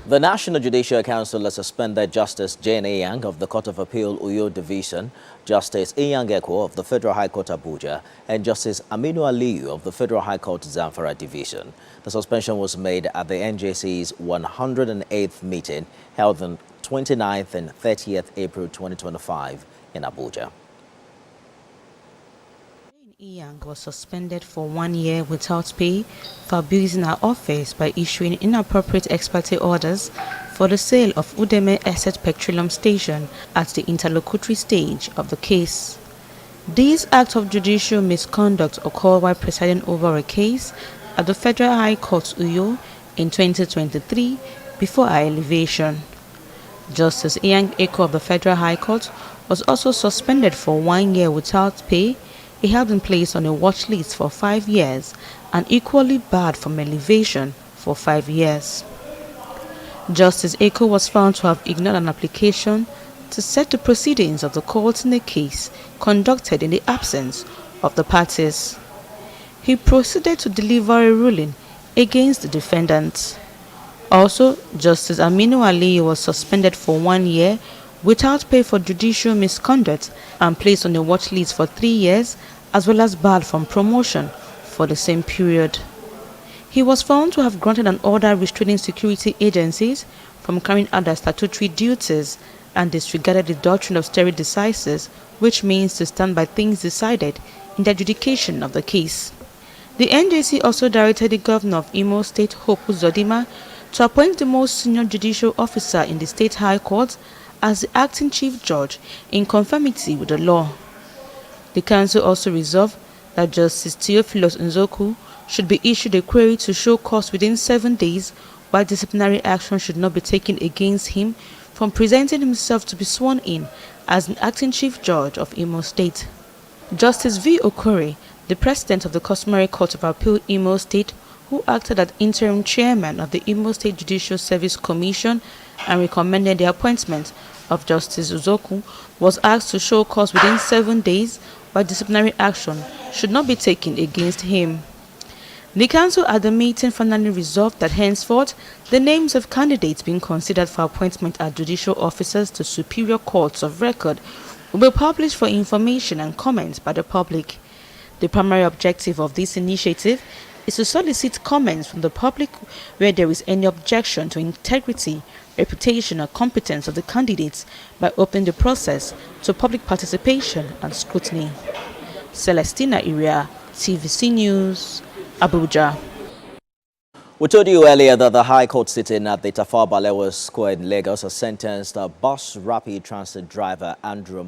The National Judicial Council has suspended Justice Inyang of the Court of Appeal Uyo Division, Justice Inyang Ekwo of the Federal High Court Abuja, and Justice Aliyu of the Federal High Court Zamfara Division. The suspension was made at the NJC's 108th meeting held on 29th and 30th April 2025 in Abuja. Inyang was suspended for 1 year without pay for abusing her office by issuing inappropriate ex parte orders for the sale of Udeme Asset Petroleum Station at the interlocutory stage of the case. This act of judicial misconduct occurred while presiding over a case at the Federal High Court Uyo in 2023 before her elevation. Justice Inyang Ekwo of the Federal High Court was also suspended for 1 year without pay. He held in place on a watch list for 5 years and equally barred from elevation for 5 years. Justice Ekwo was found to have ignored an application to set the proceedings of the court in a case conducted in the absence of the parties. He proceeded to deliver a ruling against the defendants. Also, Justice Aliyu was suspended for 1 year without pay for judicial misconduct and placed on a watch list for 3 years, as well as barred from promotion for the same period. He was found to have granted an order restraining security agencies from carrying out their statutory duties and disregarded the doctrine of stare decisis, which means to stand by things decided in the adjudication of the case. The NJC also directed the governor of Imo State, Hope Uzodinma, to appoint the most senior judicial officer in the State High Court as the acting chief judge in conformity with the law. The council also resolved that Justice Theophilus Nzoku should be issued a query to show cause within 7 days, while disciplinary action should not be taken against him from presenting himself to be sworn in as an acting chief judge of Imo State. Justice V. Okore, the president of the Customary Court of Appeal Imo State, who acted as interim chairman of the Imo State Judicial Service Commission and recommended the appointment of Justice Nzoku, was asked to show cause within 7 days, while disciplinary action should not be taken against him. The council at the meeting finally resolved that henceforth the names of candidates being considered for appointment as judicial officers to superior courts of record will be published for information and comment by the public. The primary objective of this initiative is to solicit comments from the public where there is any objection to integrity, reputation, or competence of the candidates by opening the process to public participation and scrutiny. Celestina Iria, TVC News, Abuja. We told you earlier that the High Court sitting at the Tafawa Balewa Square in Lagos has sentenced a bus rapid transit driver Andrew